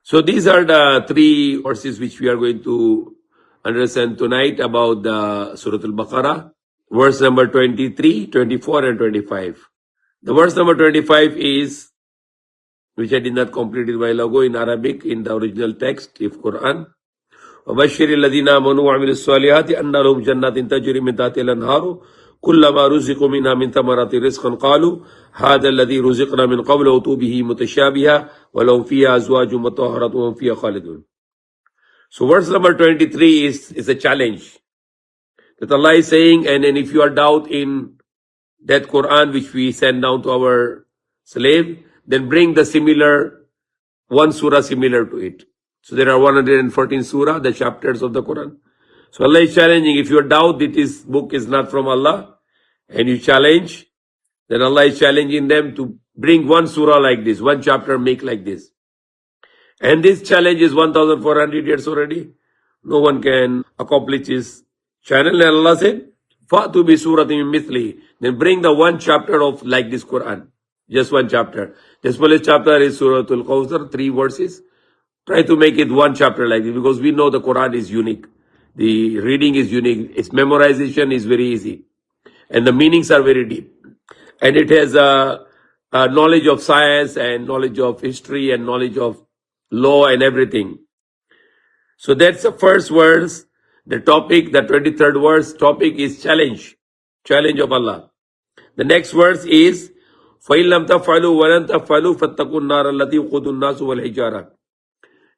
So these are the three verses which we are going to understand tonight about the Surah Al-Baqarah. Verse number 23, 24, and 25. The verse number 25 is, which I did not complete it while ago in Arabic, in the original text of Quran. وَبَشِّرِ الَّذِينَ آمَنُوا وَعَمِلُوا الصَّالِحَاتِ أَنَّ لَهُمْ جَنَّاتٍ تَجْرِي مِنْ تَحْتِهَا الْأَنْهَارُ كُلَّمَا رُزِقُوا مِنْهَا مِنْ ثَمَرَاتٍ رِزْقًا قَالُوا هَذَا الَّذِي رُزِقْنَا مِنْ قَبْلُ وَأُتُوا بِهِ مُتَشَابِهًا وَلَهُمْ فِيهَا أَزْوَاجٌ مُطَهَّرَةٌ وَهُمْ فِيهَا خَالِدُونَ. So verse number 23 is a challenge that Allah is saying, and then if you are doubt in that Quran which we send down to our slave, then bring the similar, one surah similar to it. So there are 114 surah, the chapters of the Quran. So Allah is challenging, if you doubt that this book is not from Allah, and you challenge, then Allah is challenging them to bring one surah like this, one chapter make like this. And this challenge is 1400 years already. No one can accomplish this channel. And Allah said, Fa'tu bi suratin mithli. Then bring the one chapter of like this Quran. Just one chapter. The smallest chapter is Surah Al-Kawthar, 3 verses. Try to make it one chapter like this, because we know the Quran is unique. The reading is unique. Its memorization is very easy. And the meanings are very deep. And it has a knowledge of science and knowledge of history and knowledge of law and everything. So that's the first verse. The topic, the 23rd verse, topic is challenge. Challenge of Allah. The next verse is, فَإِن لَمْ تَفْعَلُوا وَلَنْ تَفْعَلُوا فَاتَّقُوا النَّارَ الَّتِي وَقُودُهَا النَّاسُ وَالْحِجَارَةُ.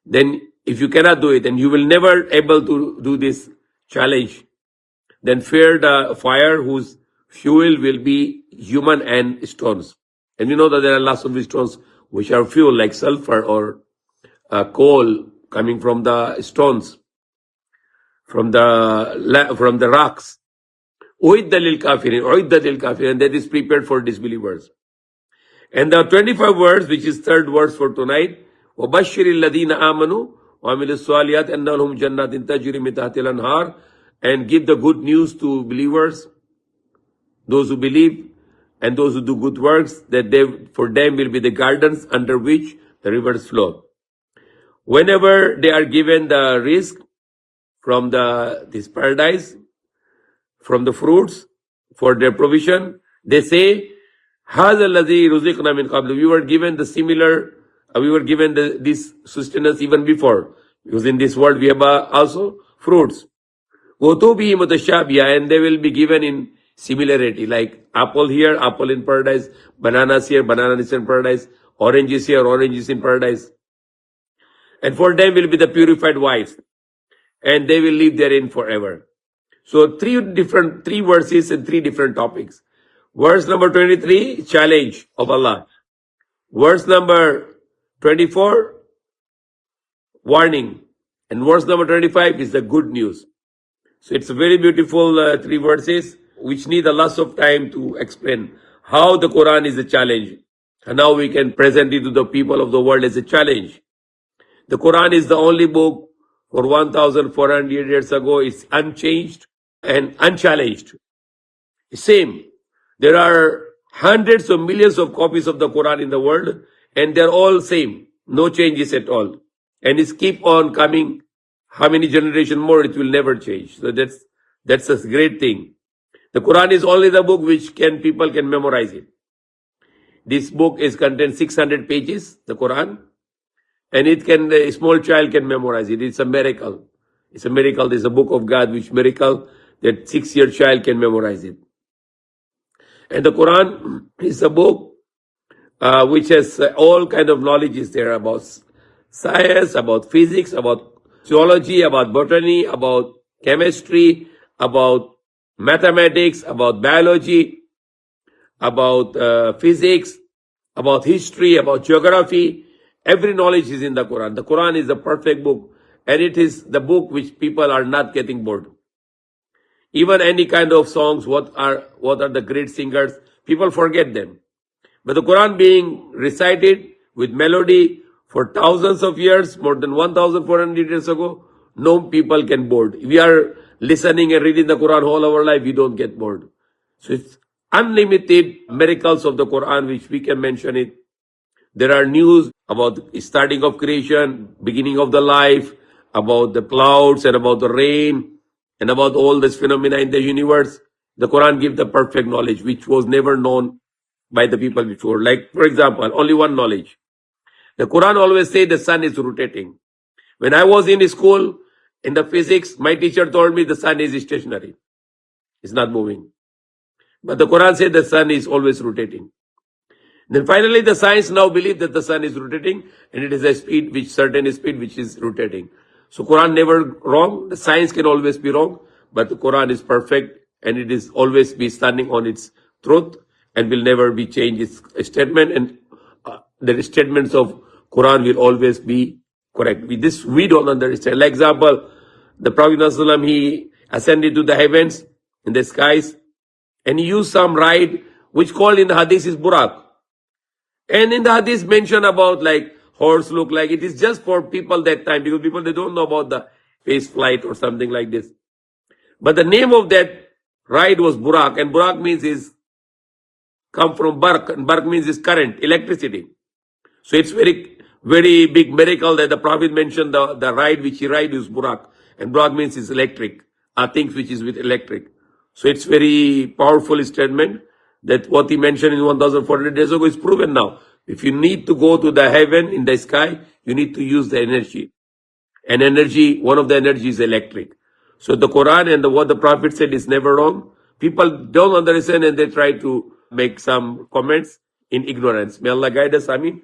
Then if you cannot do it and you will never able to do this challenge, then fear the fire whose fuel will be human and stones. And we know that there are lots of stones which are fuel, like sulfur or coal coming from the stones, from the rocks. Uidda lil kafirin, and that is prepared for disbelievers. And the 25 words, which is third verse for tonight, وَبَشِّرِ الَّذِينَ آمَنُوا وَعَمِلُوا الصَّالِحَاتِ أَنَّ لَهُمْ جَنَّاتٍ تَجْرِي مِنْ تَحْتِهَا الْأَنْهَارُ, and give the good news to believers, those who believe and those who do good works, that for them will be the gardens under which the rivers flow. Whenever they are given the risk from this paradise, from the fruits, for their provision, they say, هَذَا الَّذِي رُزِقْنَا مِنْ قَبْلُ. We were given the similar, we were given this sustenance even before. Because in this world we have also fruits. وَتُوا بِهِ مُتَشَابِهًا, and they will be given in similarity, like apple here, apple in paradise, bananas here, bananas in paradise, oranges here, oranges in paradise. And for them will be the purified wives, and they will live therein forever. So three verses and 3 different topics. Verse number 23, challenge of Allah. Verse number 24, warning. And verse number 25 is the good news. So it's a very beautiful 3 verses, which need a lot of time to explain how the Quran is a challenge. And now we can present it to the people of the world as a challenge. The Quran is the only book for 1400 years ago. It's unchanged and unchallenged. Same. There are hundreds of millions of copies of the Quran in the world, and they're all same. No changes at all. And it's keep on coming. How many generations more? It will never change. So that's a great thing. The Quran is only the book which people can memorize it. This book contains 600 pages, the Quran, and a small child can memorize it. It's a miracle. It's a miracle. It's a book of God, which miracle that 6-year child can memorize it. And the Quran is a book which has all kind of knowledge is there about science, about physics, about zoology, about botany, about chemistry, about mathematics, about biology, about physics, about history, about geography. Every knowledge is in the Quran. The Quran is the perfect book, and it is the book which people are not getting bored. Even any kind of songs, what are the great singers, people forget them. But the Quran being recited with melody for thousands of years, more than 1400 years ago, no people can bored. If we are listening and reading the Quran all our life, we don't get bored. So it's unlimited miracles of the Quran, which we can mention it. There are news about the starting of creation, beginning of the life, about the clouds and about the rain and about all this phenomena in the universe. The Quran gives the perfect knowledge, which was never known by the people before. Like, for example, only one knowledge. The Quran always says the sun is rotating. When I was in school, in the physics, my teacher told me the sun is stationary. It's not moving. But the Quran said the sun is always rotating. Then finally the science now believe that the sun is rotating and it is a speed which certain speed which is rotating. So Quran never wrong. The science can always be wrong, but the Quran is perfect and it is always be standing on its truth and will never be changed its statement, and the statements of Quran will always be correct. This we don't understand. Like example, the Prophet ﷺ, he ascended to the heavens in the skies and he used some ride which called in the hadith is Burak. And in the hadith mention about like horse look like it is just for people that time, because people they don't know about the space flight or something like this. But the name of that ride was Burak, and Burak means is come from Bark, and Bark means is current, electricity. So it's very big miracle that the Prophet mentioned the ride which he ride is Burak, and Burak means is electric, things which is with electric. So it's very powerful statement that what he mentioned in 1,400 days ago is proven now. If you need to go to the heaven in the sky, you need to use the energy. And energy, one of the energy is electric. So the Quran and what the Prophet said is never wrong. People don't understand and they try to make some comments in ignorance. May Allah guide us. Ameen.